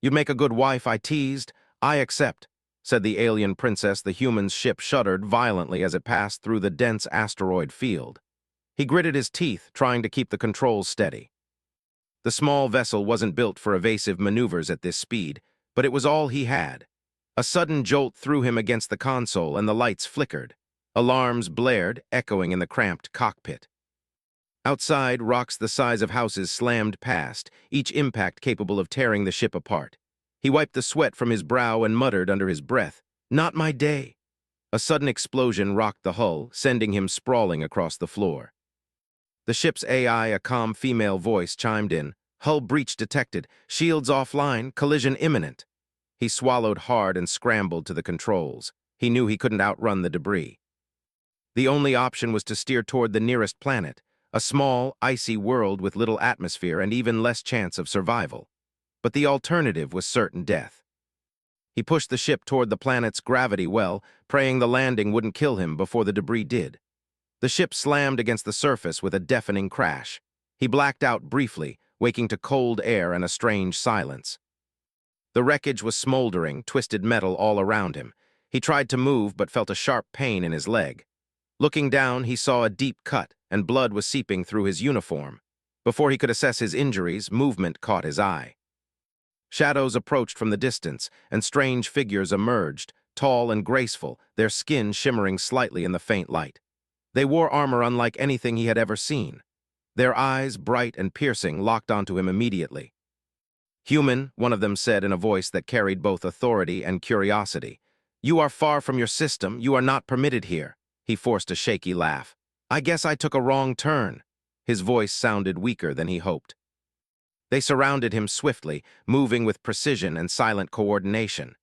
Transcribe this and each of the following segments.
"You'd make a good wife," I teased. "I accept," said the alien princess. The human's ship shuddered violently as it passed through the dense asteroid field. He gritted his teeth, trying to keep the controls steady. The small vessel wasn't built for evasive maneuvers at this speed, but it was all he had. A sudden jolt threw him against the console, and the lights flickered. Alarms blared, echoing in the cramped cockpit. Outside, rocks the size of houses slammed past, each impact capable of tearing the ship apart. He wiped the sweat from his brow and muttered under his breath, "Not my day." A sudden explosion rocked the hull, sending him sprawling across the floor. The ship's AI, a calm female voice, chimed in. "Hull breach detected. Shields offline. Collision imminent." He swallowed hard and scrambled to the controls. He knew he couldn't outrun the debris. The only option was to steer toward the nearest planet, a small, icy world with little atmosphere and even less chance of survival. But the alternative was certain death. He pushed the ship toward the planet's gravity well, praying the landing wouldn't kill him before the debris did. The ship slammed against the surface with a deafening crash. He blacked out briefly, waking to cold air and a strange silence. The wreckage was smoldering, twisted metal all around him. He tried to move but felt a sharp pain in his leg. Looking down, he saw a deep cut, and blood was seeping through his uniform. Before he could assess his injuries, movement caught his eye. Shadows approached from the distance, and strange figures emerged, tall and graceful, their skin shimmering slightly in the faint light. They wore armor unlike anything he had ever seen. Their eyes, bright and piercing, locked onto him immediately. "Human," one of them said in a voice that carried both authority and curiosity. "You are far from your system. You are not permitted here." He forced a shaky laugh. "I guess I took a wrong turn." His voice sounded weaker than he hoped. They surrounded him swiftly, moving with precision and silent coordination.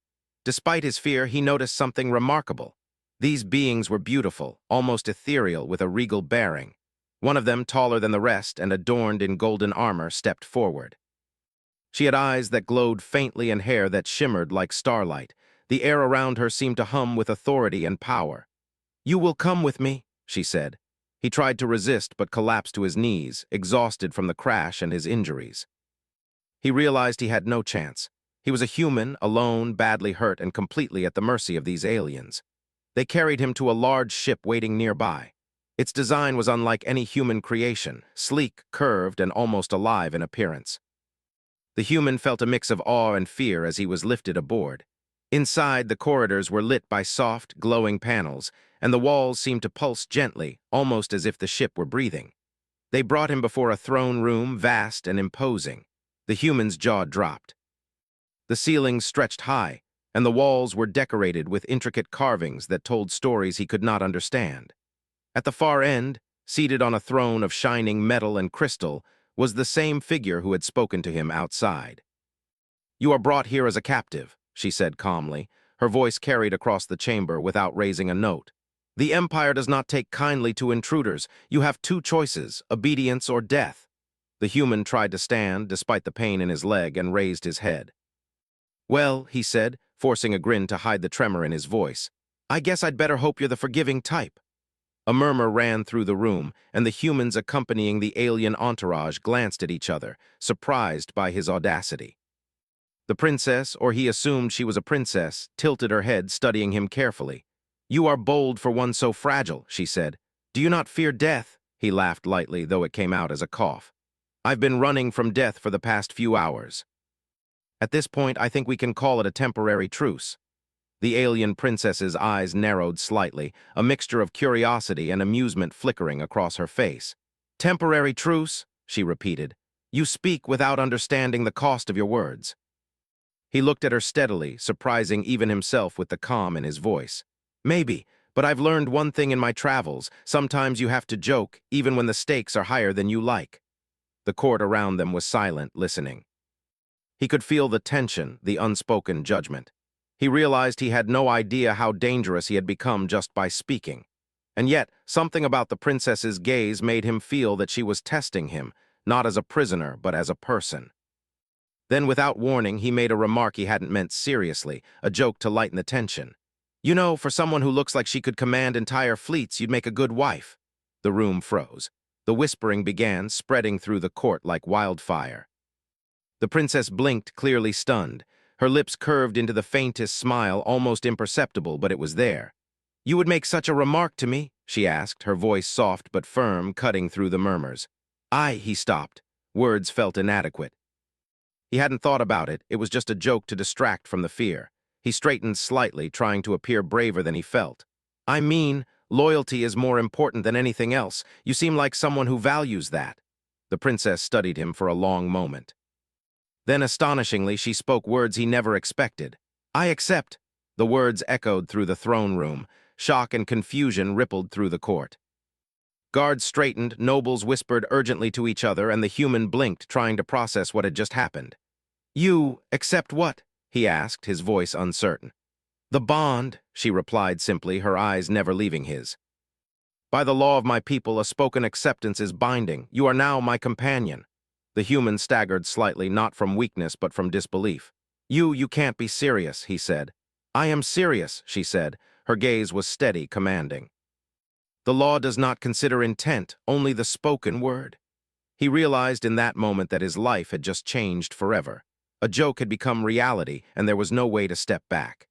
Despite his fear, he noticed something remarkable. These beings were beautiful, almost ethereal, with a regal bearing. One of them, taller than the rest and adorned in golden armor, stepped forward. She had eyes that glowed faintly and hair that shimmered like starlight. The air around her seemed to hum with authority and power. "You will come with me," she said. He tried to resist but collapsed to his knees, exhausted from the crash and his injuries. He realized he had no chance. He was a human, alone, badly hurt, and completely at the mercy of these aliens. They carried him to a large ship waiting nearby. Its design was unlike any human creation, sleek, curved, and almost alive in appearance. The human felt a mix of awe and fear as he was lifted aboard. Inside, the corridors were lit by soft, glowing panels, and the walls seemed to pulse gently, almost as if the ship were breathing. They brought him before a throne room, vast and imposing. The human's jaw dropped. The ceilings stretched high, and the walls were decorated with intricate carvings that told stories he could not understand. At the far end, seated on a throne of shining metal and crystal, was the same figure who had spoken to him outside. "You are brought here as a captive," she said calmly. Her voice carried across the chamber without raising a note. "The Empire does not take kindly to intruders. You have two choices, obedience or death." The human tried to stand, despite the pain in his leg, and raised his head. "Well," he said, forcing a grin to hide the tremor in his voice, "I guess I'd better hope you're the forgiving type." A murmur ran through the room, and the humans accompanying the alien entourage glanced at each other, surprised by his audacity. The princess, or he assumed she was a princess, tilted her head, studying him carefully. "You are bold for one so fragile," she said. "Do you not fear death?" He laughed lightly, though it came out as a cough. "I've been running from death for the past few hours. At this point, I think we can call it a temporary truce." The alien princess's eyes narrowed slightly, a mixture of curiosity and amusement flickering across her face. "Temporary truce?" she repeated. "You speak without understanding the cost of your words." He looked at her steadily, surprising even himself with the calm in his voice. "Maybe, but I've learned one thing in my travels. Sometimes you have to joke, even when the stakes are higher than you like." The court around them was silent, listening. He could feel the tension, the unspoken judgment. He realized he had no idea how dangerous he had become just by speaking. And yet, something about the princess's gaze made him feel that she was testing him, not as a prisoner, but as a person. Then, without warning, he made a remark he hadn't meant seriously, a joke to lighten the tension. "You know, for someone who looks like she could command entire fleets, you'd make a good wife." The room froze. The whispering began, spreading through the court like wildfire. The princess blinked, clearly stunned. Her lips curved into the faintest smile, almost imperceptible, but it was there. "You would make such a remark to me?" she asked, her voice soft but firm, cutting through the murmurs. He stopped. Words felt inadequate. He hadn't thought about it. It was just a joke to distract from the fear. He straightened slightly, trying to appear braver than he felt. "I mean, loyalty is more important than anything else. You seem like someone who values that." The princess studied him for a long moment. Then, astonishingly, she spoke words he never expected. "I accept." The words echoed through the throne room. Shock and confusion rippled through the court. Guards straightened, nobles whispered urgently to each other, and the human blinked, trying to process what had just happened. "You accept what?" he asked, his voice uncertain. "The bond," she replied simply, her eyes never leaving his. "By the law of my people, a spoken acceptance is binding. You are now my companion." The human staggered slightly, not from weakness but from disbelief. You can't be serious," he said. "I am serious," she said. Her gaze was steady, commanding. "The law does not consider intent, only the spoken word." He realized in that moment that his life had just changed forever. A joke had become reality, and there was no way to step back.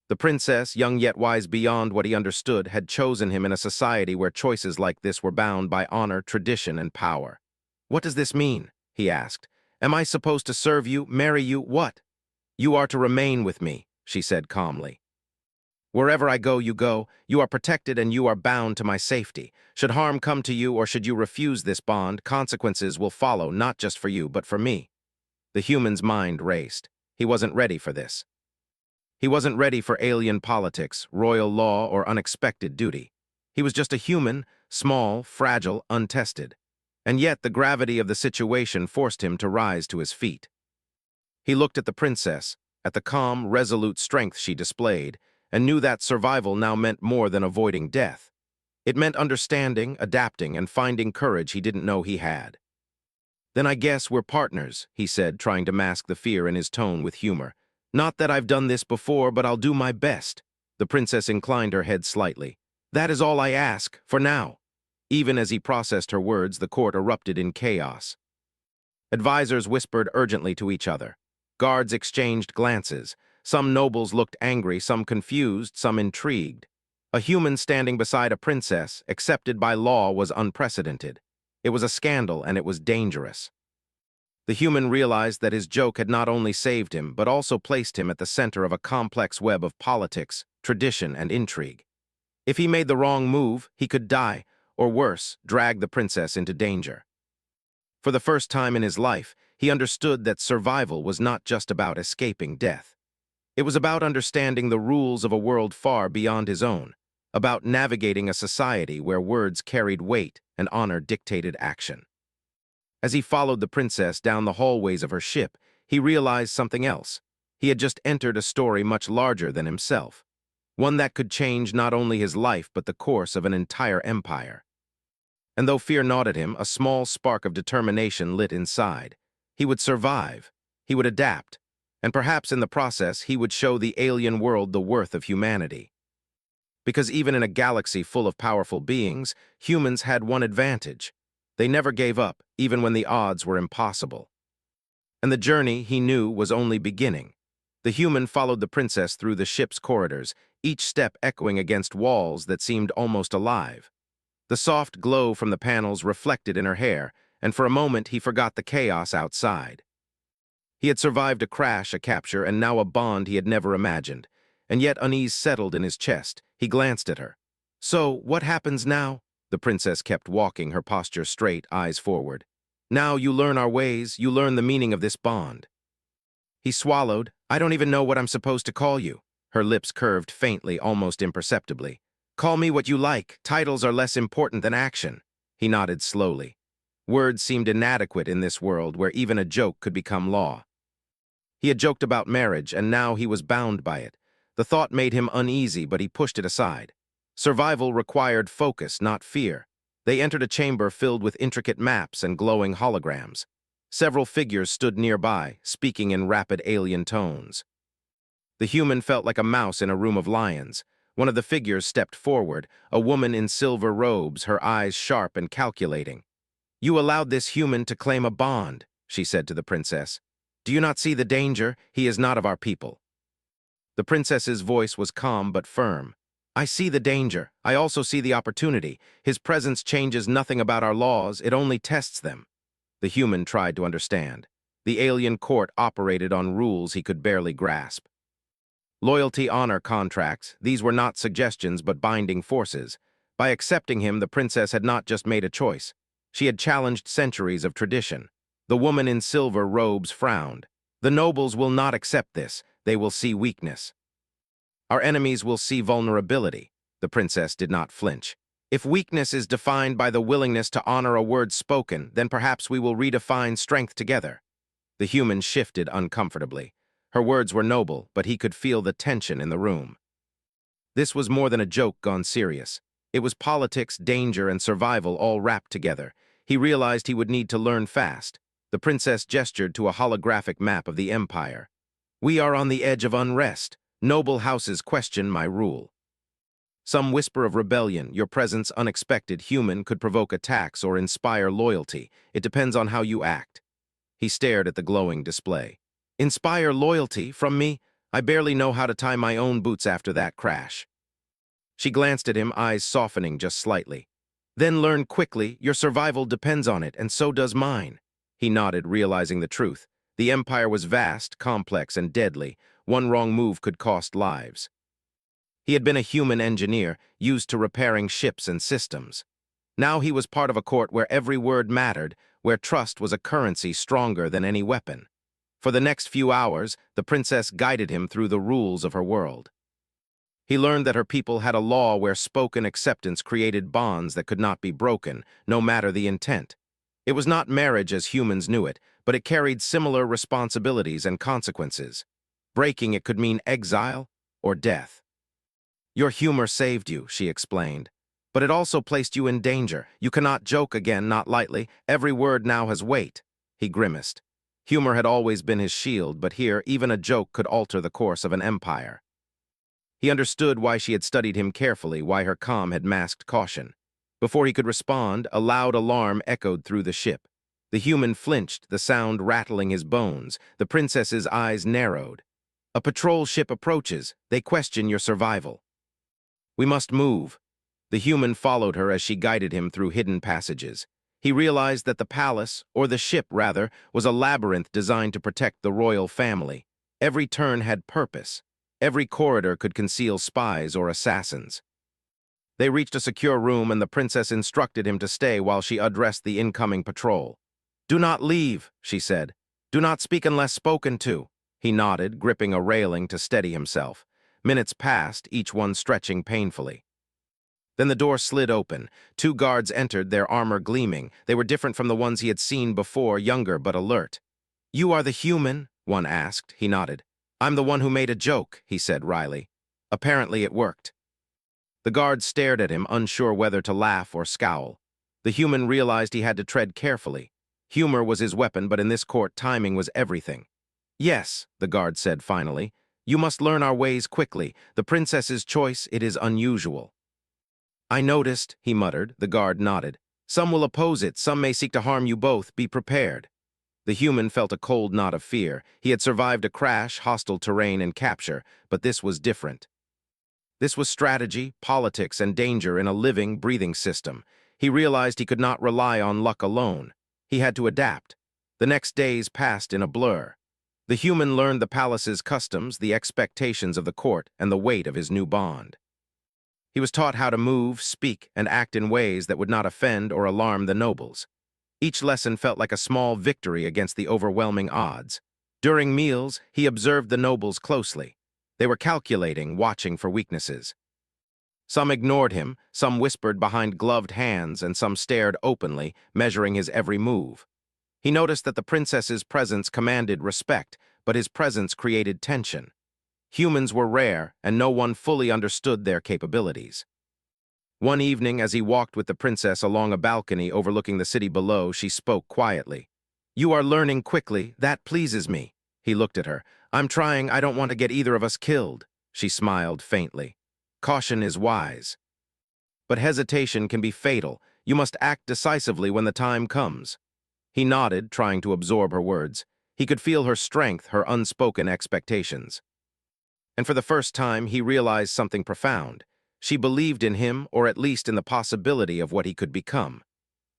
The princess, young yet wise beyond what he understood, had chosen him in a society where choices like this were bound by honor, tradition, and power. "What does this mean?" he asked. "Am I supposed to serve you, marry you, what?" "You are to remain with me," she said calmly. "Wherever I go, you go. You are protected and you are bound to my safety. Should harm come to you or should you refuse this bond, consequences will follow, not just for you, but for me." The human's mind raced. He wasn't ready for this. He wasn't ready for alien politics, royal law, or unexpected duty. He was just a human, small, fragile, untested. And yet the gravity of the situation forced him to rise to his feet. He looked at the princess, at the calm, resolute strength she displayed, and knew that survival now meant more than avoiding death. It meant understanding, adapting, and finding courage he didn't know he had. "Then I guess we're partners," he said, trying to mask the fear in his tone with humor. "Not that I've done this before, but I'll do my best." The princess inclined her head slightly. "That is all I ask, for now." Even as he processed her words, the court erupted in chaos. Advisors whispered urgently to each other. Guards exchanged glances. Some nobles looked angry, some confused, some intrigued. A human standing beside a princess, accepted by law, was unprecedented. It was a scandal, and it was dangerous. The human realized that his joke had not only saved him, but also placed him at the center of a complex web of politics, tradition, and intrigue. If he made the wrong move, he could die, or worse, drag the princess into danger. For the first time in his life, he understood that survival was not just about escaping death. It was about understanding the rules of a world far beyond his own, about navigating a society where words carried weight and honor dictated action. As he followed the princess down the hallways of her ship, he realized something else. He had just entered a story much larger than himself, one that could change not only his life but the course of an entire empire. And though fear gnawed at him, a small spark of determination lit inside. He would survive, he would adapt, and perhaps in the process he would show the alien world the worth of humanity. Because even in a galaxy full of powerful beings, humans had one advantage. They never gave up, even when the odds were impossible. And the journey, he knew, was only beginning. The human followed the princess through the ship's corridors, each step echoing against walls that seemed almost alive. The soft glow from the panels reflected in her hair, and for a moment he forgot the chaos outside. He had survived a crash, a capture, and now a bond he had never imagined. And yet unease settled in his chest. He glanced at her. "So, what happens now?" The princess kept walking, her posture straight, eyes forward. "Now you learn our ways, you learn the meaning of this bond." He swallowed. "I don't even know what I'm supposed to call you." Her lips curved faintly, almost imperceptibly. "Call me what you like. Titles are less important than action." He nodded slowly. Words seemed inadequate in this world where even a joke could become law. He had joked about marriage, and now he was bound by it. The thought made him uneasy, but he pushed it aside. Survival required focus, not fear. They entered a chamber filled with intricate maps and glowing holograms. Several figures stood nearby, speaking in rapid alien tones. The human felt like a mouse in a room of lions. One of the figures stepped forward, a woman in silver robes, her eyes sharp and calculating. "You allowed this human to claim a bond," she said to the princess. Do you not see the danger? He is not of our people. The princess's voice was calm but firm. I see the danger. I also see the opportunity. His presence changes nothing about our laws, it only tests them. The human tried to understand. The alien court operated on rules he could barely grasp. Loyalty honor contracts, these were not suggestions but binding forces. By accepting him, the princess had not just made a choice. She had challenged centuries of tradition. The woman in silver robes frowned. The nobles will not accept this. They will see weakness. Our enemies will see vulnerability. The princess did not flinch. If weakness is defined by the willingness to honor a word spoken, then perhaps we will redefine strength together. The human shifted uncomfortably. Her words were noble, but he could feel the tension in the room. This was more than a joke gone serious. It was politics, danger, and survival all wrapped together. He realized he would need to learn fast. The princess gestured to a holographic map of the empire. We are on the edge of unrest. Noble houses question my rule. Some whisper of rebellion, your presence unexpected human, could provoke attacks or inspire loyalty. It depends on how you act. He stared at the glowing display. Inspire loyalty from me? I barely know how to tie my own boots after that crash. She glanced at him, eyes softening just slightly. Then learn quickly, your survival depends on it, and so does mine. He nodded, realizing the truth. The empire was vast, complex, and deadly. One wrong move could cost lives. He had been a human engineer, used to repairing ships and systems. Now he was part of a court where every word mattered, where trust was a currency stronger than any weapon. For the next few hours, the princess guided him through the rules of her world. He learned that her people had a law where spoken acceptance created bonds that could not be broken, no matter the intent. It was not marriage as humans knew it, but it carried similar responsibilities and consequences. Breaking it could mean exile or death. Your humor saved you, she explained. But it also placed you in danger. You cannot joke again, not lightly. Every word now has weight. He grimaced. Humor had always been his shield, but here even a joke could alter the course of an empire. He understood why she had studied him carefully, why her calm had masked caution. Before he could respond, a loud alarm echoed through the ship. The human flinched, the sound rattling his bones. The princess's eyes narrowed. A patrol ship approaches. They question your survival. We must move. The human followed her as she guided him through hidden passages. He realized that the palace, or the ship rather, was a labyrinth designed to protect the royal family. Every turn had purpose. Every corridor could conceal spies or assassins. They reached a secure room and the princess instructed him to stay while she addressed the incoming patrol. Do not leave, she said. Do not speak unless spoken to. He nodded, gripping a railing to steady himself. Minutes passed, each one stretching painfully. Then the door slid open. Two guards entered, their armor gleaming. They were different from the ones he had seen before, younger but alert. You are the human? One asked. He nodded. I'm the one who made a joke, he said wryly. Apparently it worked. The guards stared at him, unsure whether to laugh or scowl. The human realized he had to tread carefully. Humor was his weapon, but in this court timing was everything. Yes, the guard said finally. You must learn our ways quickly. The princess's choice, it is unusual. I noticed, he muttered. The guard nodded. Some will oppose it, some may seek to harm you both. Be prepared. The human felt a cold knot of fear. He had survived a crash, hostile terrain, and capture, but this was different. This was strategy, politics, and danger in a living, breathing system. He realized he could not rely on luck alone. He had to adapt. The next days passed in a blur. The human learned the palace's customs, the expectations of the court, and the weight of his new bond. He was taught how to move, speak, and act in ways that would not offend or alarm the nobles. Each lesson felt like a small victory against the overwhelming odds. During meals, he observed the nobles closely. They were calculating, watching for weaknesses. Some ignored him, some whispered behind gloved hands, and some stared openly, measuring his every move. He noticed that the princess's presence commanded respect, but his presence created tension. Humans were rare, and no one fully understood their capabilities. One evening, as he walked with the princess along a balcony overlooking the city below, she spoke quietly. You are learning quickly, that pleases me. He looked at her. I'm trying, I don't want to get either of us killed. She smiled faintly. Caution is wise. But hesitation can be fatal. You must act decisively when the time comes. He nodded, trying to absorb her words. He could feel her strength, her unspoken expectations. And for the first time, he realized something profound. She believed in him, or at least in the possibility of what he could become.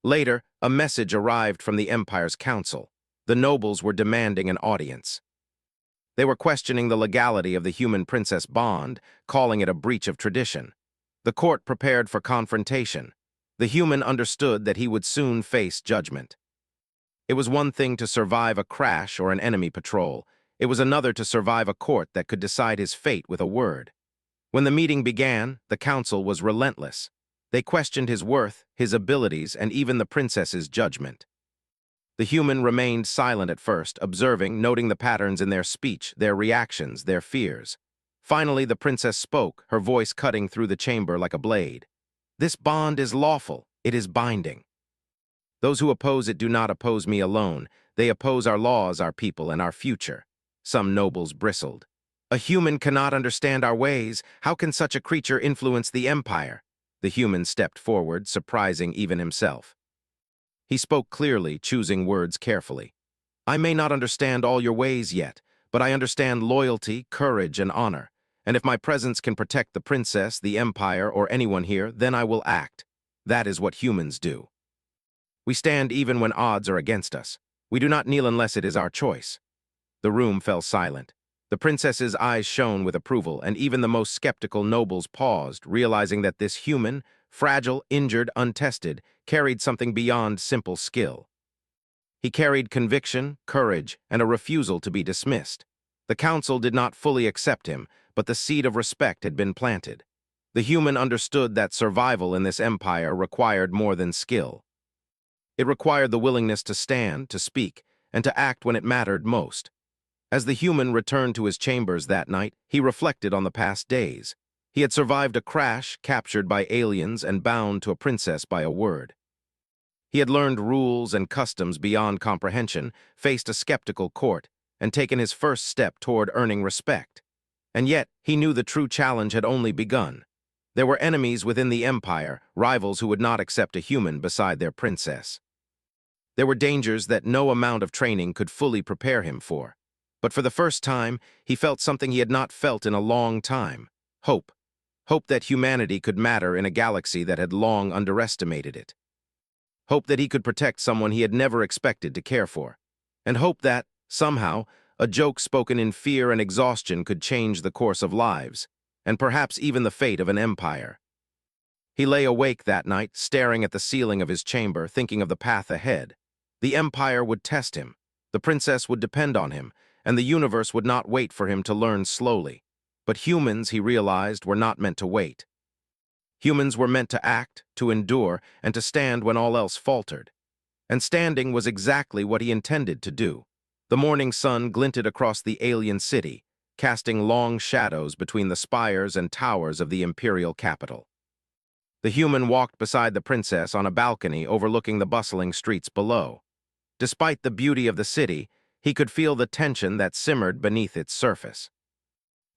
Later, a message arrived from the Empire's council. The nobles were demanding an audience. They were questioning the legality of the human-princess bond, calling it a breach of tradition. The court prepared for confrontation. The human understood that he would soon face judgment. It was one thing to survive a crash or an enemy patrol. It was another to survive a court that could decide his fate with a word. When the meeting began, the council was relentless. They questioned his worth, his abilities, and even the princess's judgment. The human remained silent at first, observing, noting the patterns in their speech, their reactions, their fears. Finally, the princess spoke, her voice cutting through the chamber like a blade. "This bond is lawful. It is binding. Those who oppose it do not oppose me alone. They oppose our laws, our people, and our future." Some nobles bristled. "A human cannot understand our ways. How can such a creature influence the empire?" The human stepped forward, surprising even himself. He spoke clearly, choosing words carefully. "I may not understand all your ways yet, but I understand loyalty, courage, and honor. And if my presence can protect the princess, the empire, or anyone here, then I will act. That is what humans do. We stand even when odds are against us. We do not kneel unless it is our choice." The room fell silent. The princess's eyes shone with approval, and even the most skeptical nobles paused, realizing that this human, fragile, injured, untested, carried something beyond simple skill. He carried conviction, courage, and a refusal to be dismissed. The council did not fully accept him, but the seed of respect had been planted. The human understood that survival in this empire required more than skill. It required the willingness to stand, to speak, and to act when it mattered most. As the human returned to his chambers that night, he reflected on the past days. He had survived a crash, captured by aliens, and bound to a princess by a word. He had learned rules and customs beyond comprehension, faced a skeptical court, and taken his first step toward earning respect. And yet, he knew the true challenge had only begun. There were enemies within the empire, rivals who would not accept a human beside their princess. There were dangers that no amount of training could fully prepare him for. But for the first time, he felt something he had not felt in a long time: hope. Hope that humanity could matter in a galaxy that had long underestimated it. Hope that he could protect someone he had never expected to care for. And hope that, somehow, a joke spoken in fear and exhaustion could change the course of lives, and perhaps even the fate of an empire. He lay awake that night, staring at the ceiling of his chamber, thinking of the path ahead. The empire would test him, the princess would depend on him, and the universe would not wait for him to learn slowly. But humans, he realized, were not meant to wait. Humans were meant to act, to endure, and to stand when all else faltered. And standing was exactly what he intended to do. The morning sun glinted across the alien city, casting long shadows between the spires and towers of the imperial capital. The human walked beside the princess on a balcony overlooking the bustling streets below. Despite the beauty of the city, he could feel the tension that simmered beneath its surface.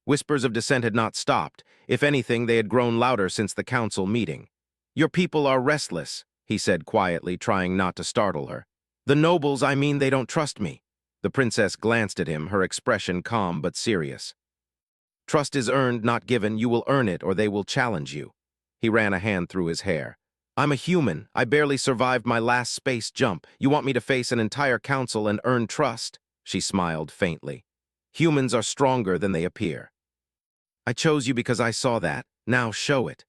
Whispers of dissent had not stopped. If anything, they had grown louder since the council meeting. "Your people are restless," he said quietly, trying not to startle her. "The nobles, I mean, they don't trust me." The princess glanced at him, her expression calm but serious. "Trust is earned, not given. You will earn it, or they will challenge you." He ran a hand through his hair. "I'm a human. I barely survived my last space jump. You want me to face an entire council and earn trust?" She smiled faintly. "Humans are stronger than they appear. I chose you because I saw that. Now show it."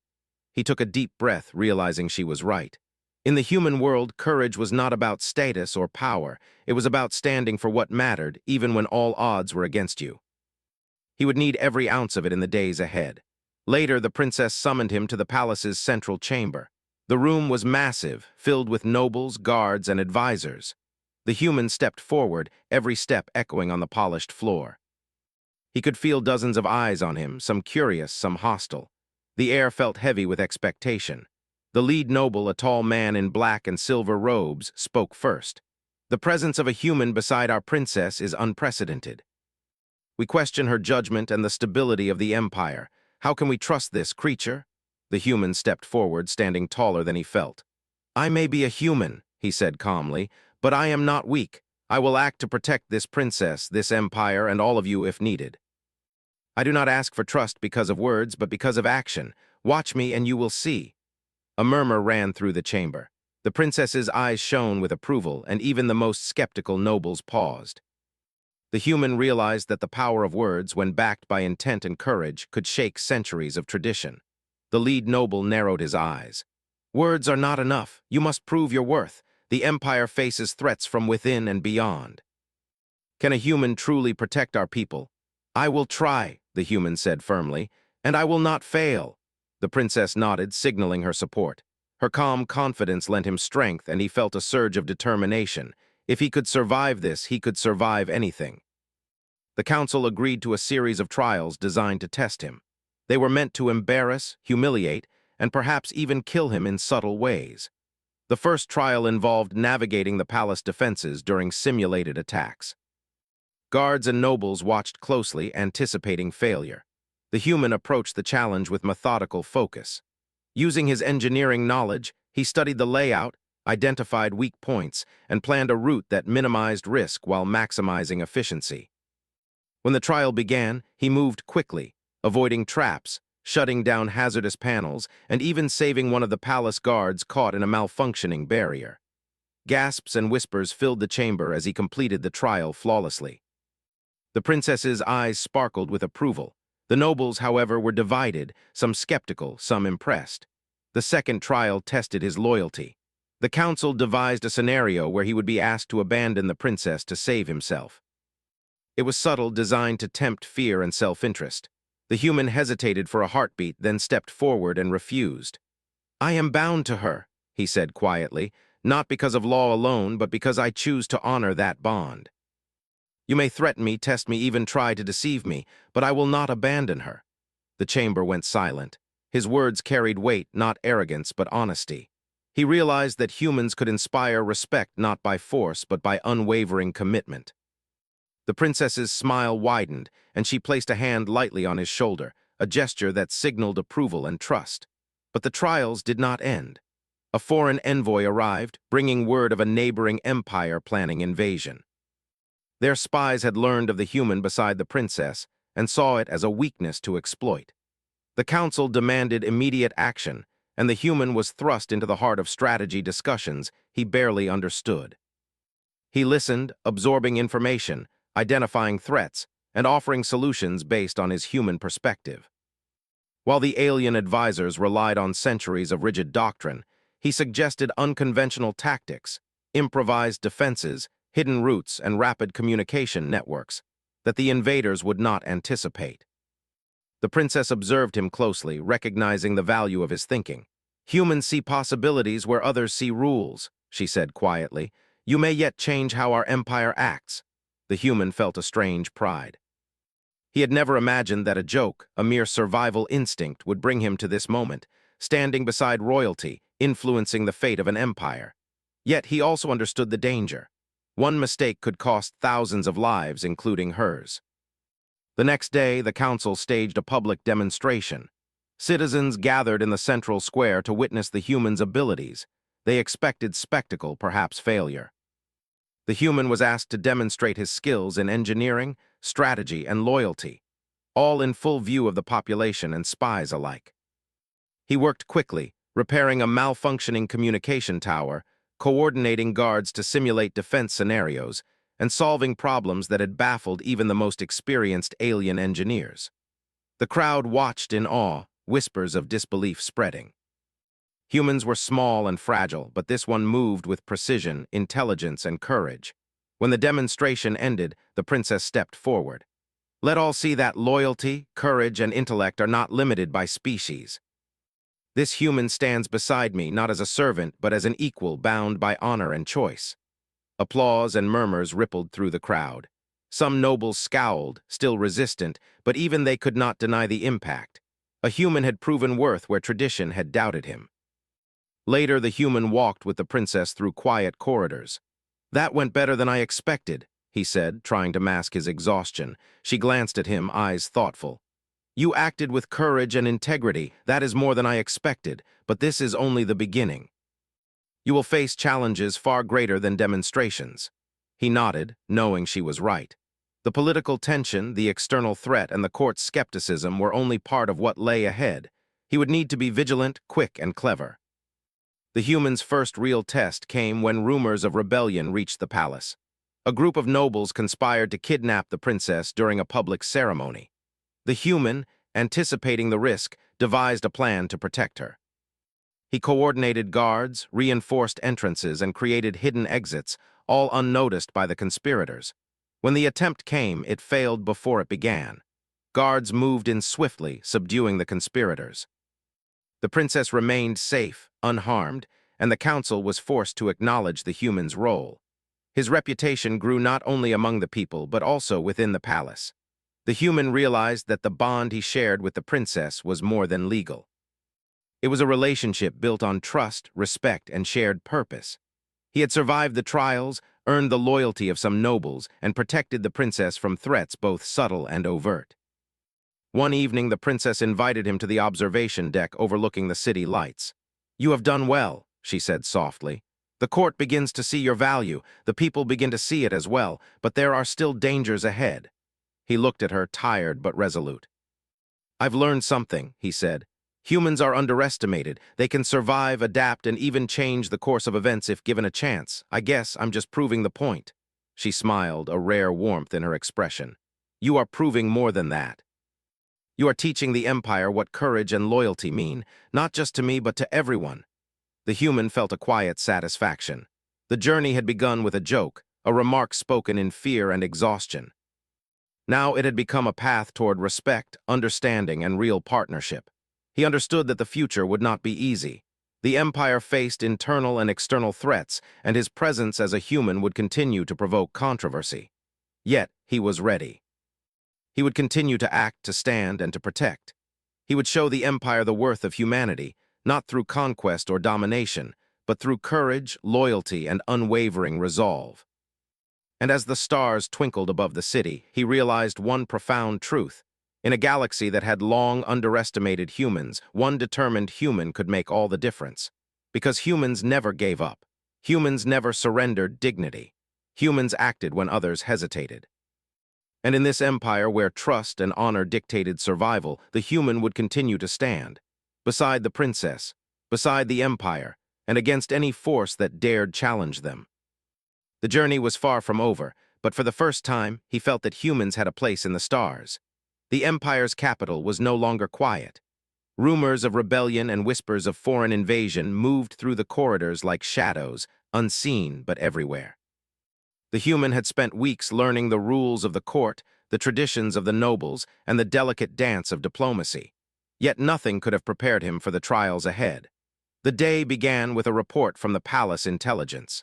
He took a deep breath, realizing she was right. In the human world, courage was not about status or power. It was about standing for what mattered, even when all odds were against you. He would need every ounce of it in the days ahead. Later, the princess summoned him to the palace's central chamber. The room was massive, filled with nobles, guards, and advisors. The human stepped forward, every step echoing on the polished floor. He could feel dozens of eyes on him, some curious, some hostile. The air felt heavy with expectation. The lead noble, a tall man in black and silver robes, spoke first. "The presence of a human beside our princess is unprecedented. We question her judgment and the stability of the empire. How can we trust this creature?" The human stepped forward, standing taller than he felt. "I may be a human," he said calmly, "but I am not weak. I will act to protect this princess, this empire, and all of you if needed. I do not ask for trust because of words, but because of action. Watch me and you will see." A murmur ran through the chamber. The princess's eyes shone with approval, and even the most skeptical nobles paused. The human realized that the power of words, when backed by intent and courage, could shake centuries of tradition. The lead noble narrowed his eyes. "Words are not enough. You must prove your worth. The empire faces threats from within and beyond. Can a human truly protect our people?" "I will try," the human said firmly, "and I will not fail." The princess nodded, signaling her support. Her calm confidence lent him strength, and he felt a surge of determination. If he could survive this, he could survive anything. The council agreed to a series of trials designed to test him. They were meant to embarrass, humiliate, and perhaps even kill him in subtle ways. The first trial involved navigating the palace defenses during simulated attacks. Guards and nobles watched closely, anticipating failure. The human approached the challenge with methodical focus. Using his engineering knowledge, he studied the layout, identified weak points, and planned a route that minimized risk while maximizing efficiency. When the trial began, he moved quickly, avoiding traps, shutting down hazardous panels, and even saving one of the palace guards caught in a malfunctioning barrier. Gasps and whispers filled the chamber as he completed the trial flawlessly. The princess's eyes sparkled with approval. The nobles, however, were divided, some skeptical, some impressed. The second trial tested his loyalty. The council devised a scenario where he would be asked to abandon the princess to save himself. It was subtle, designed to tempt fear and self-interest. The human hesitated for a heartbeat, then stepped forward and refused. "I am bound to her," he said quietly, "not because of law alone, but because I choose to honor that bond. You may threaten me, test me, even try to deceive me, but I will not abandon her." The chamber went silent. His words carried weight, not arrogance, but honesty. He realized that humans could inspire respect not by force, but by unwavering commitment. The princess's smile widened, and she placed a hand lightly on his shoulder, a gesture that signaled approval and trust. But the trials did not end. A foreign envoy arrived, bringing word of a neighboring empire planning invasion. Their spies had learned of the human beside the princess and saw it as a weakness to exploit. The council demanded immediate action, and the human was thrust into the heart of strategy discussions he barely understood. He listened, absorbing information, identifying threats, and offering solutions based on his human perspective. While the alien advisors relied on centuries of rigid doctrine, he suggested unconventional tactics, improvised defenses, hidden routes, and rapid communication networks that the invaders would not anticipate. The princess observed him closely, recognizing the value of his thinking. "Humans see possibilities where others see rules," she said quietly. "You may yet change how our empire acts." The human felt a strange pride. He had never imagined that a joke, a mere survival instinct, would bring him to this moment, standing beside royalty, influencing the fate of an empire. Yet he also understood the danger. One mistake could cost thousands of lives, including hers. The next day, the council staged a public demonstration. Citizens gathered in the central square to witness the human's abilities. They expected spectacle, perhaps failure. The human was asked to demonstrate his skills in engineering, strategy, and loyalty, all in full view of the population and spies alike. He worked quickly, repairing a malfunctioning communication tower, coordinating guards to simulate defense scenarios, and solving problems that had baffled even the most experienced alien engineers. The crowd watched in awe, whispers of disbelief spreading. Humans were small and fragile, but this one moved with precision, intelligence, and courage. When the demonstration ended, the princess stepped forward. "Let all see that loyalty, courage, and intellect are not limited by species. This human stands beside me not as a servant, but as an equal bound by honor and choice." Applause and murmurs rippled through the crowd. Some nobles scowled, still resistant, but even they could not deny the impact. A human had proven worth where tradition had doubted him. Later, the human walked with the princess through quiet corridors. "That went better than I expected," he said, trying to mask his exhaustion. She glanced at him, eyes thoughtful. "You acted with courage and integrity. That is more than I expected, but this is only the beginning. You will face challenges far greater than demonstrations." He nodded, knowing she was right. The political tension, the external threat, and the court's skepticism were only part of what lay ahead. He would need to be vigilant, quick, and clever. The human's first real test came when rumors of rebellion reached the palace. A group of nobles conspired to kidnap the princess during a public ceremony. The human, anticipating the risk, devised a plan to protect her. He coordinated guards, reinforced entrances, and created hidden exits, all unnoticed by the conspirators. When the attempt came, it failed before it began. Guards moved in swiftly, subduing the conspirators. The princess remained safe, unharmed, and the council was forced to acknowledge the human's role. His reputation grew not only among the people, but also within the palace. The human realized that the bond he shared with the princess was more than legal. It was a relationship built on trust, respect, and shared purpose. He had survived the trials, earned the loyalty of some nobles, and protected the princess from threats both subtle and overt. One evening, the princess invited him to the observation deck overlooking the city lights. "You have done well," she said softly. "The court begins to see your value, the people begin to see it as well, but there are still dangers ahead." He looked at her, tired but resolute. "I've learned something," he said. "Humans are underestimated. They can survive, adapt, and even change the course of events if given a chance. I guess I'm just proving the point." She smiled, a rare warmth in her expression. "You are proving more than that. You are teaching the Empire what courage and loyalty mean, not just to me but to everyone." The human felt a quiet satisfaction. The journey had begun with a joke, a remark spoken in fear and exhaustion. Now it had become a path toward respect, understanding, and real partnership. He understood that the future would not be easy. The Empire faced internal and external threats, and his presence as a human would continue to provoke controversy. Yet, he was ready. He would continue to act, to stand, and to protect. He would show the Empire the worth of humanity, not through conquest or domination, but through courage, loyalty, and unwavering resolve. And as the stars twinkled above the city, he realized one profound truth. In a galaxy that had long underestimated humans, one determined human could make all the difference. Because humans never gave up. Humans never surrendered dignity. Humans acted when others hesitated. And in this empire where trust and honor dictated survival, the human would continue to stand. Beside the princess, beside the empire, and against any force that dared challenge them. The journey was far from over, but for the first time, he felt that humans had a place in the stars. The Empire's capital was no longer quiet. Rumors of rebellion and whispers of foreign invasion moved through the corridors like shadows, unseen but everywhere. The human had spent weeks learning the rules of the court, the traditions of the nobles, and the delicate dance of diplomacy. Yet nothing could have prepared him for the trials ahead. The day began with a report from the palace intelligence.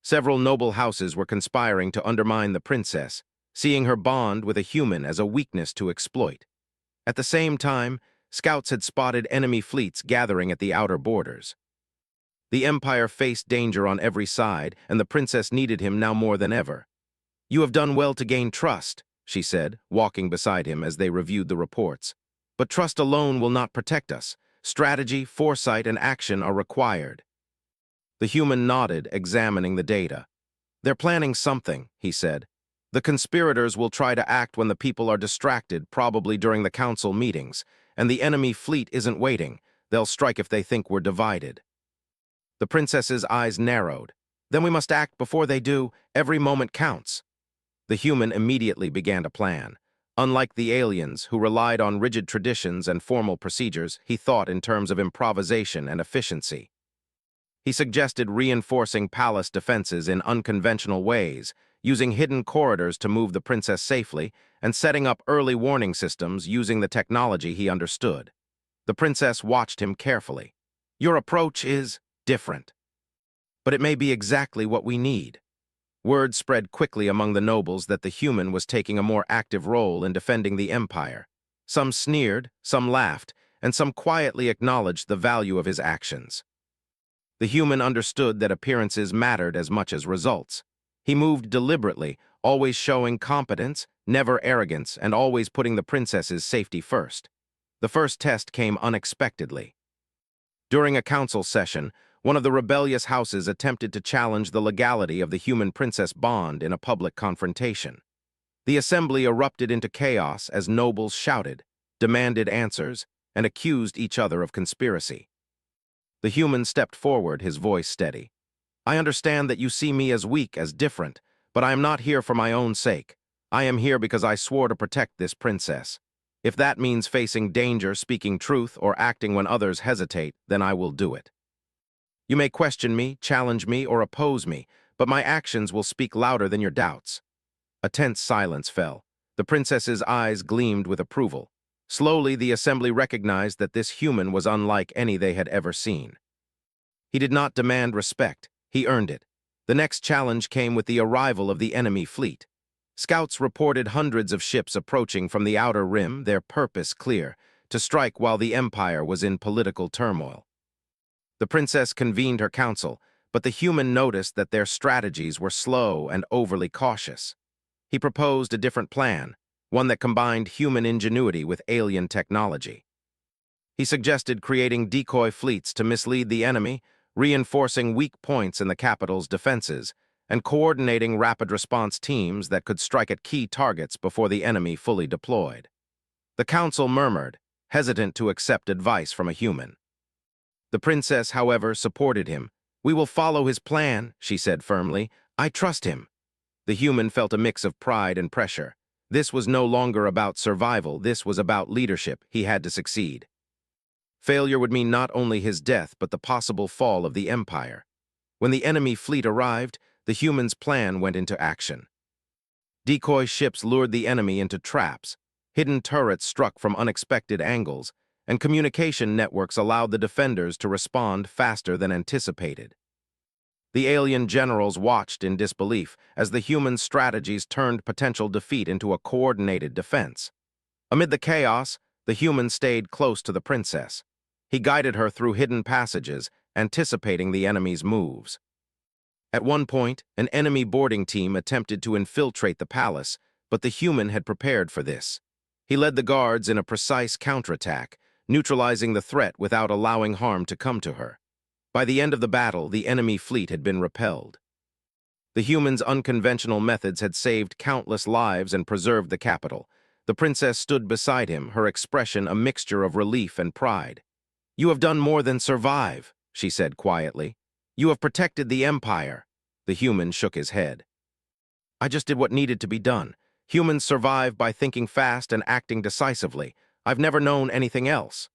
Several noble houses were conspiring to undermine the princess, seeing her bond with a human as a weakness to exploit. At the same time, scouts had spotted enemy fleets gathering at the outer borders. The Empire faced danger on every side, and the princess needed him now more than ever. "You have done well to gain trust," she said, walking beside him as they reviewed the reports. "But trust alone will not protect us. Strategy, foresight, and action are required." The human nodded, examining the data. "They're planning something," he said. "The conspirators will try to act when the people are distracted, probably during the council meetings, and the enemy fleet isn't waiting. They'll strike if they think we're divided." The princess's eyes narrowed. "Then we must act before they do. Every moment counts." The human immediately began to plan. Unlike the aliens, who relied on rigid traditions and formal procedures, he thought in terms of improvisation and efficiency. He suggested reinforcing palace defenses in unconventional ways, using hidden corridors to move the princess safely, and setting up early warning systems using the technology he understood. The princess watched him carefully. "Your approach is different. But it may be exactly what we need." Word spread quickly among the nobles that the human was taking a more active role in defending the empire. Some sneered, some laughed, and some quietly acknowledged the value of his actions. The human understood that appearances mattered as much as results. He moved deliberately, always showing competence, never arrogance, and always putting the princess's safety first. The first test came unexpectedly. During a council session, One of the rebellious houses attempted to challenge the legality of the human-princess bond in a public confrontation. The assembly erupted into chaos as nobles shouted, demanded answers, and accused each other of conspiracy. The human stepped forward, his voice steady. "I understand that you see me as weak, as different, but I am not here for my own sake. I am here because I swore to protect this princess. If that means facing danger, speaking truth, or acting when others hesitate, then I will do it. You may question me, challenge me, or oppose me, but my actions will speak louder than your doubts." A tense silence fell. The princess's eyes gleamed with approval. Slowly, the assembly recognized that this human was unlike any they had ever seen. He did not demand respect. He earned it. The next challenge came with the arrival of the enemy fleet. Scouts reported hundreds of ships approaching from the outer rim, their purpose clear, to strike while the empire was in political turmoil. The princess convened her council, but the human noticed that their strategies were slow and overly cautious. He proposed a different plan, one that combined human ingenuity with alien technology. He suggested creating decoy fleets to mislead the enemy, reinforcing weak points in the capital's defenses, and coordinating rapid response teams that could strike at key targets before the enemy fully deployed. The council murmured, hesitant to accept advice from a human. The princess, however, supported him. "We will follow his plan," she said firmly. "I trust him." The human felt a mix of pride and pressure. This was no longer about survival, this was about leadership. He had to succeed. Failure would mean not only his death, but the possible fall of the empire. When the enemy fleet arrived, the human's plan went into action. Decoy ships lured the enemy into traps, hidden turrets struck from unexpected angles, and communication networks allowed the defenders to respond faster than anticipated. The alien generals watched in disbelief as the human strategies turned potential defeat into a coordinated defense. Amid the chaos, the human stayed close to the princess. He guided her through hidden passages, anticipating the enemy's moves. At one point, an enemy boarding team attempted to infiltrate the palace, but the human had prepared for this. He led the guards in a precise counterattack, neutralizing the threat without allowing harm to come to her. By the end of the battle, the enemy fleet had been repelled. The human's unconventional methods had saved countless lives and preserved the capital. The princess stood beside him, her expression a mixture of relief and pride. "You have done more than survive," she said quietly. "You have protected the empire." The human shook his head. "I just did what needed to be done. Humans survive by thinking fast and acting decisively. I've never known anything else."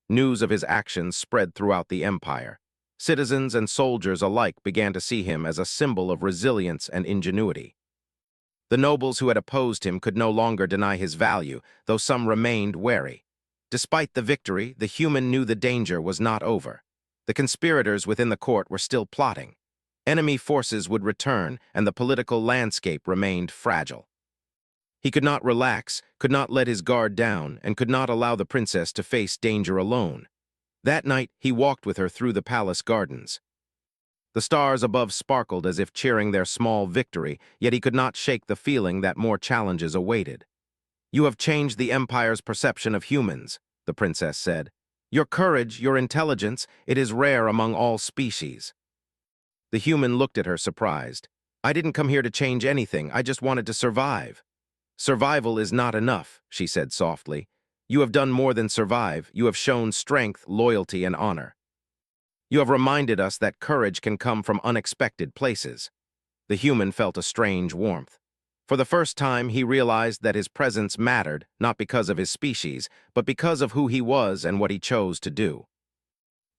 News of his actions spread throughout the empire. Citizens and soldiers alike began to see him as a symbol of resilience and ingenuity. The nobles who had opposed him could no longer deny his value, though some remained wary. Despite the victory, the human knew the danger was not over. The conspirators within the court were still plotting. Enemy forces would return, and the political landscape remained fragile. He could not relax, could not let his guard down, and could not allow the princess to face danger alone. That night, he walked with her through the palace gardens. The stars above sparkled as if cheering their small victory, yet he could not shake the feeling that more challenges awaited. "You have changed the empire's perception of humans," the princess said. "Your courage, your intelligence, it is rare among all species." The human looked at her surprised. "I didn't come here to change anything, I just wanted to survive." "Survival is not enough," she said softly. "You have done more than survive. You have shown strength, loyalty, and honor. You have reminded us that courage can come from unexpected places." The human felt a strange warmth. For the first time, he realized that his presence mattered, not because of his species, but because of who he was and what he chose to do.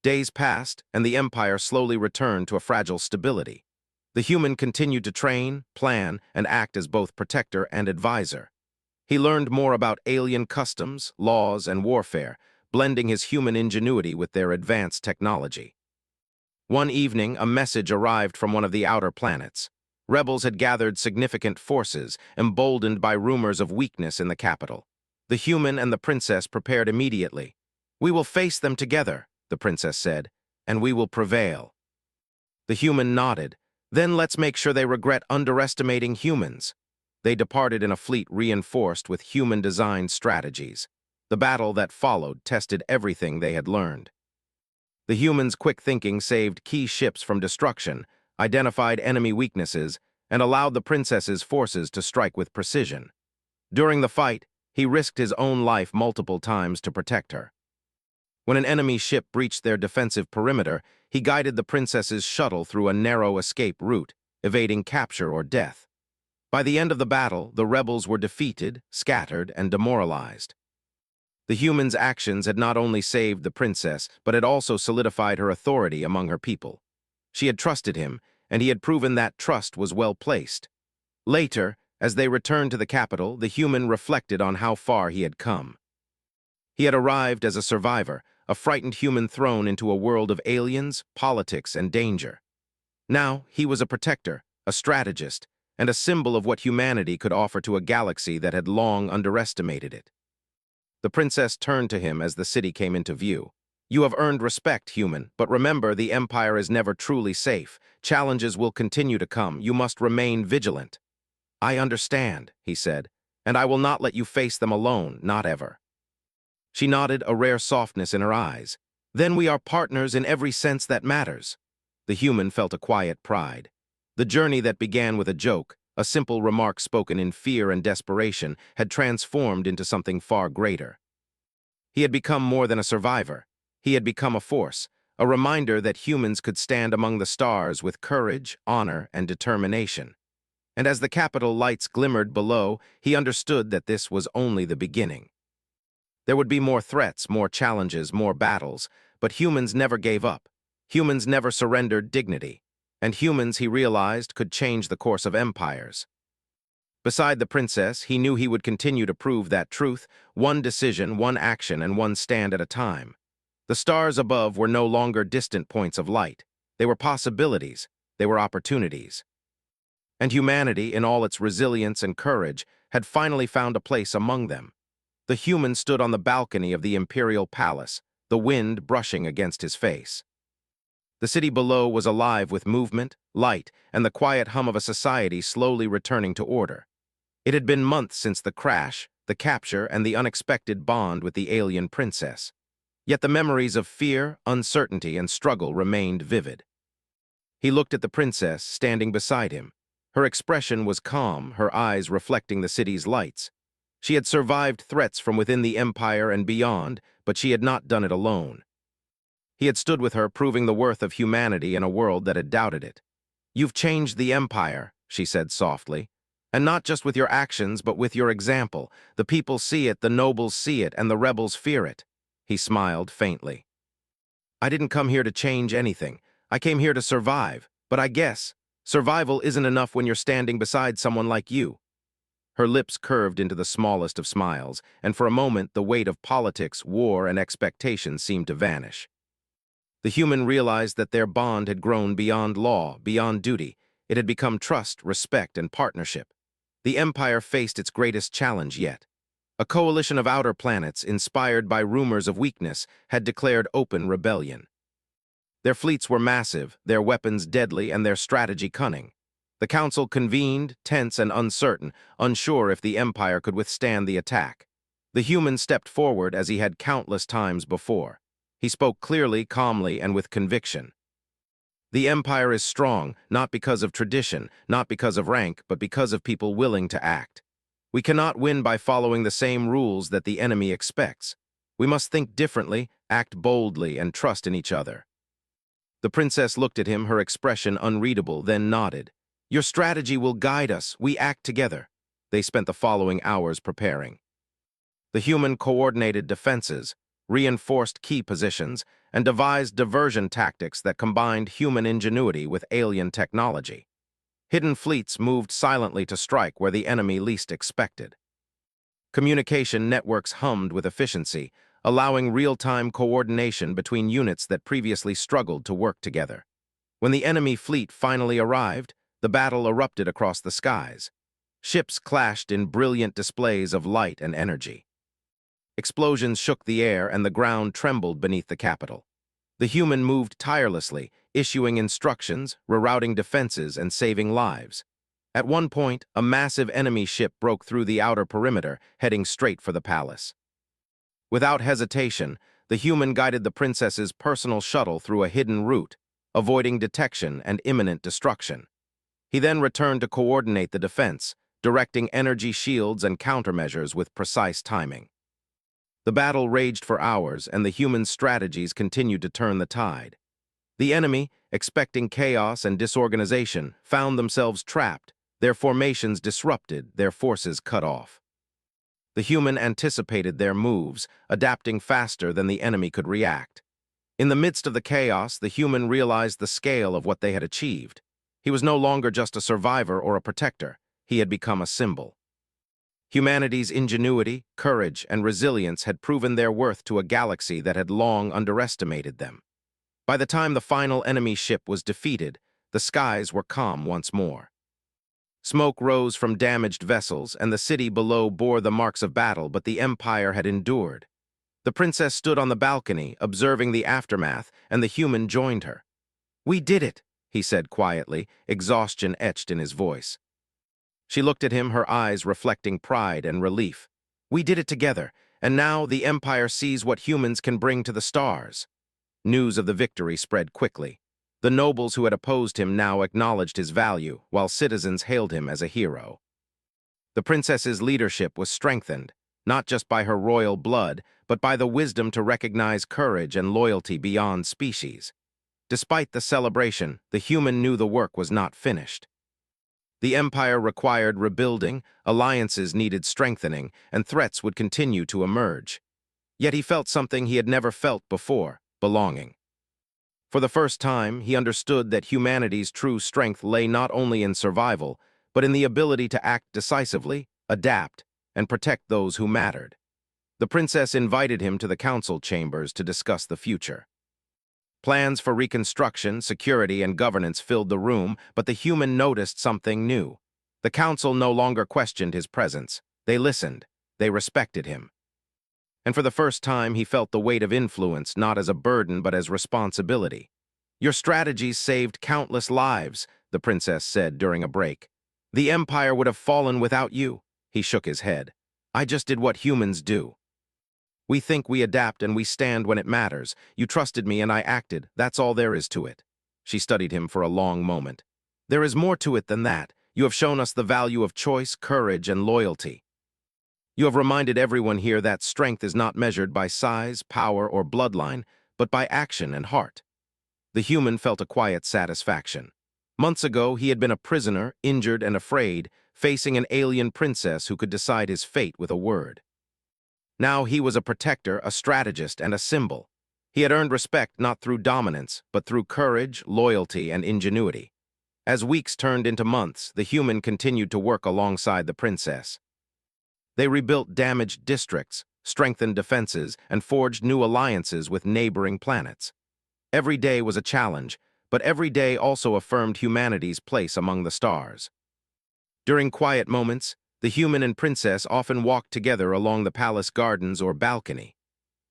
Days passed, and the empire slowly returned to a fragile stability. The human continued to train, plan, and act as both protector and advisor. He learned more about alien customs, laws, and warfare, blending his human ingenuity with their advanced technology. One evening, a message arrived from one of the outer planets. Rebels had gathered significant forces, emboldened by rumors of weakness in the capital. The human and the princess prepared immediately. "We will face them together," the princess said, "and we will prevail." The human nodded. "Then let's make sure they regret underestimating humans." They departed in a fleet reinforced with human-designed strategies. The battle that followed tested everything they had learned. The humans' quick thinking saved key ships from destruction, identified enemy weaknesses, and allowed the princess's forces to strike with precision. During the fight, he risked his own life multiple times to protect her. When an enemy ship breached their defensive perimeter, he guided the princess's shuttle through a narrow escape route, evading capture or death. By the end of the battle, the rebels were defeated, scattered, and demoralized. The humans' actions had not only saved the princess, but had also solidified her authority among her people. She had trusted him, and he had proven that trust was well placed. Later, as they returned to the capital, the human reflected on how far he had come. He had arrived as a survivor, a frightened human thrown into a world of aliens, politics, and danger. Now, he was a protector, a strategist, and a symbol of what humanity could offer to a galaxy that had long underestimated it. The princess turned to him as the city came into view. "You have earned respect, human, but remember, the Empire is never truly safe. Challenges will continue to come. You must remain vigilant." "I understand," he said, "and I will not let you face them alone, not ever." She nodded, a rare softness in her eyes. "Then we are partners in every sense that matters." The human felt a quiet pride. The journey that began with a joke, a simple remark spoken in fear and desperation, had transformed into something far greater. He had become more than a survivor. He had become a force, a reminder that humans could stand among the stars with courage, honor, and determination. And as the capital lights glimmered below, he understood that this was only the beginning. There would be more threats, more challenges, more battles, but humans never gave up. Humans never surrendered dignity. And humans, he realized, could change the course of empires. Beside the princess, he knew he would continue to prove that truth, one decision, one action, and one stand at a time. The stars above were no longer distant points of light. They were possibilities. They were opportunities. And humanity, in all its resilience and courage, had finally found a place among them. The human stood on the balcony of the imperial palace, the wind brushing against his face. The city below was alive with movement, light, and the quiet hum of a society slowly returning to order. It had been months since the crash, the capture, and the unexpected bond with the alien princess. Yet the memories of fear, uncertainty, and struggle remained vivid. He looked at the princess standing beside him. Her expression was calm, her eyes reflecting the city's lights. She had survived threats from within the empire and beyond, but she had not done it alone. He had stood with her, proving the worth of humanity in a world that had doubted it. "You've changed the empire," she said softly. "And not just with your actions, but with your example. The people see it, the nobles see it, and the rebels fear it." He smiled faintly. "I didn't come here to change anything. I came here to survive. But I guess survival isn't enough when you're standing beside someone like you." Her lips curved into the smallest of smiles, and for a moment the weight of politics, war, and expectation seemed to vanish. The human realized that their bond had grown beyond law, beyond duty. It had become trust, respect, and partnership. The Empire faced its greatest challenge yet. A coalition of outer planets, inspired by rumors of weakness, had declared open rebellion. Their fleets were massive, their weapons deadly, and their strategy cunning. The Council convened, tense and uncertain, unsure if the Empire could withstand the attack. The human stepped forward as he had countless times before. He spoke clearly, calmly, and with conviction. "The Empire is strong, not because of tradition, not because of rank, but because of people willing to act. We cannot win by following the same rules that the enemy expects. We must think differently, act boldly, and trust in each other." The princess looked at him, her expression unreadable, then nodded. "Your strategy will guide us. We act together." They spent the following hours preparing. The human coordinated defenses, reinforced key positions, and devised diversion tactics that combined human ingenuity with alien technology. Hidden fleets moved silently to strike where the enemy least expected. Communication networks hummed with efficiency, allowing real-time coordination between units that previously struggled to work together. When the enemy fleet finally arrived, the battle erupted across the skies. Ships clashed in brilliant displays of light and energy. Explosions shook the air and the ground trembled beneath the capital. The human moved tirelessly, issuing instructions, rerouting defenses, and saving lives. At one point, a massive enemy ship broke through the outer perimeter, heading straight for the palace. Without hesitation, the human guided the princess's personal shuttle through a hidden route, avoiding detection and imminent destruction. He then returned to coordinate the defense, directing energy shields and countermeasures with precise timing. The battle raged for hours, and the human strategies continued to turn the tide. The enemy, expecting chaos and disorganization, found themselves trapped, their formations disrupted, their forces cut off. The human anticipated their moves, adapting faster than the enemy could react. In the midst of the chaos, the human realized the scale of what they had achieved. He was no longer just a survivor or a protector. He had become a symbol. Humanity's ingenuity, courage, and resilience had proven their worth to a galaxy that had long underestimated them. By the time the final enemy ship was defeated, the skies were calm once more. Smoke rose from damaged vessels, and the city below bore the marks of battle, but the Empire had endured. The princess stood on the balcony, observing the aftermath, and the human joined her. "We did it," he said quietly, exhaustion etched in his voice. She looked at him, her eyes reflecting pride and relief. "We did it together, and now the Empire sees what humans can bring to the stars." News of the victory spread quickly. The nobles who had opposed him now acknowledged his value, while citizens hailed him as a hero. The princess's leadership was strengthened, not just by her royal blood, but by the wisdom to recognize courage and loyalty beyond species. Despite the celebration, the human knew the work was not finished. The Empire required rebuilding, alliances needed strengthening, and threats would continue to emerge. Yet he felt something he had never felt before: belonging. For the first time, he understood that humanity's true strength lay not only in survival, but in the ability to act decisively, adapt, and protect those who mattered. The princess invited him to the council chambers to discuss the future. Plans for reconstruction, security, and governance filled the room, but the human noticed something new. The council no longer questioned his presence. They listened. They respected him. And for the first time, he felt the weight of influence, not as a burden, but as responsibility. "Your strategies saved countless lives," the princess said during a break. "The Empire would have fallen without you." He shook his head. "I just did what humans do. We think, we adapt, and we stand when it matters. You trusted me and I acted. That's all there is to it." She studied him for a long moment. "There is more to it than that. You have shown us the value of choice, courage, and loyalty. You have reminded everyone here that strength is not measured by size, power, or bloodline, but by action and heart." The human felt a quiet satisfaction. Months ago, he had been a prisoner, injured and afraid, facing an alien princess who could decide his fate with a word. Now he was a protector, a strategist, and a symbol. He had earned respect not through dominance, but through courage, loyalty, and ingenuity. As weeks turned into months, the human continued to work alongside the princess. They rebuilt damaged districts, strengthened defenses, and forged new alliances with neighboring planets. Every day was a challenge, but every day also affirmed humanity's place among the stars. During quiet moments, the human and princess often walked together along the palace gardens or balcony.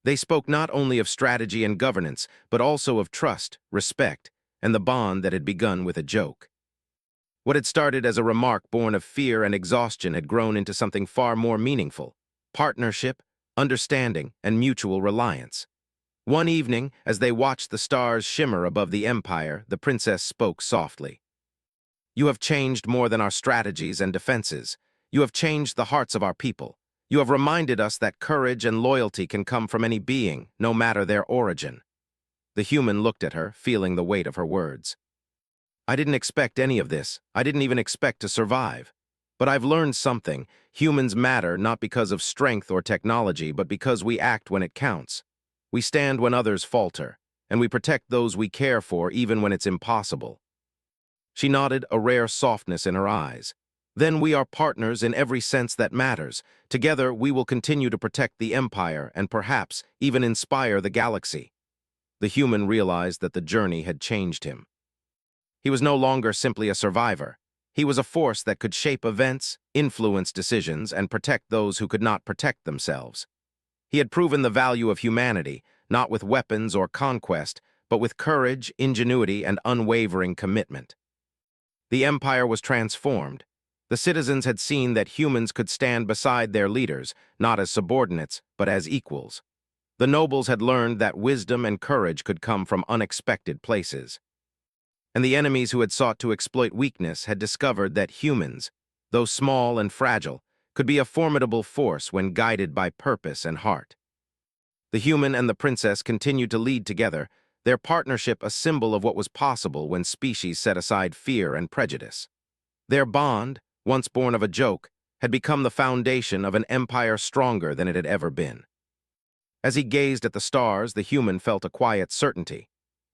They spoke not only of strategy and governance, but also of trust, respect, and the bond that had begun with a joke. What had started as a remark born of fear and exhaustion had grown into something far more meaningful: partnership, understanding, and mutual reliance. One evening, as they watched the stars shimmer above the Empire, the princess spoke softly. "You have changed more than our strategies and defenses. You have changed the hearts of our people. You have reminded us that courage and loyalty can come from any being, no matter their origin." The human looked at her, feeling the weight of her words. "I didn't expect any of this. I didn't even expect to survive. But I've learned something. Humans matter not because of strength or technology, but because we act when it counts. We stand when others falter, and we protect those we care for even when it's impossible." She nodded, a rare softness in her eyes. "Then we are partners in every sense that matters. Together, we will continue to protect the Empire and perhaps even inspire the galaxy." The human realized that the journey had changed him. He was no longer simply a survivor. He was a force that could shape events, influence decisions, and protect those who could not protect themselves. He had proven the value of humanity, not with weapons or conquest, but with courage, ingenuity, and unwavering commitment. The Empire was transformed. The citizens had seen that humans could stand beside their leaders, not as subordinates, but as equals. The nobles had learned that wisdom and courage could come from unexpected places. And the enemies who had sought to exploit weakness had discovered that humans, though small and fragile, could be a formidable force when guided by purpose and heart. The human and the princess continued to lead together, their partnership a symbol of what was possible when species set aside fear and prejudice. Their bond, once born of a joke, had become the foundation of an empire stronger than it had ever been. As he gazed at the stars, the human felt a quiet certainty.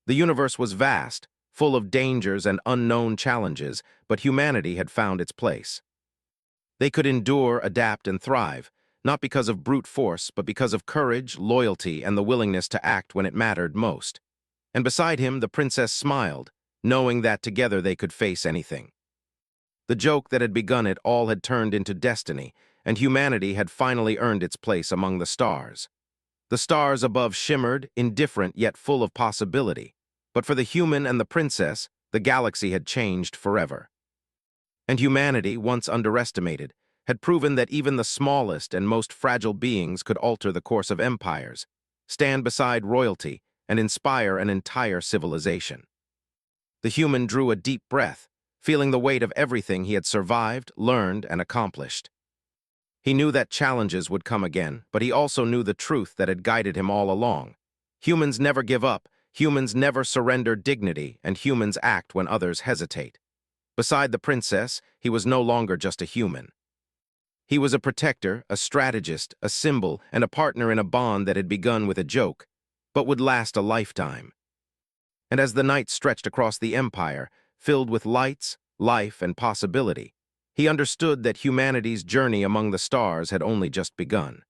The universe was vast, full of dangers and unknown challenges, but humanity had found its place. They could endure, adapt, and thrive, not because of brute force, but because of courage, loyalty, and the willingness to act when it mattered most. And beside him, the princess smiled, knowing that together they could face anything. The joke that had begun it all had turned into destiny, and humanity had finally earned its place among the stars. The stars above shimmered, indifferent yet full of possibility. But for the human and the princess, the galaxy had changed forever. And humanity, once underestimated, had proven that even the smallest and most fragile beings could alter the course of empires, stand beside royalty, and inspire an entire civilization. The human drew a deep breath, feeling the weight of everything he had survived, learned, and accomplished. He knew that challenges would come again, but he also knew the truth that had guided him all along. Humans never give up, humans never surrender dignity, and humans act when others hesitate. Beside the princess, he was no longer just a human. He was a protector, a strategist, a symbol, and a partner in a bond that had begun with a joke, but would last a lifetime. And as the night stretched across the empire, filled with lights, life, and possibility, he understood that humanity's journey among the stars had only just begun.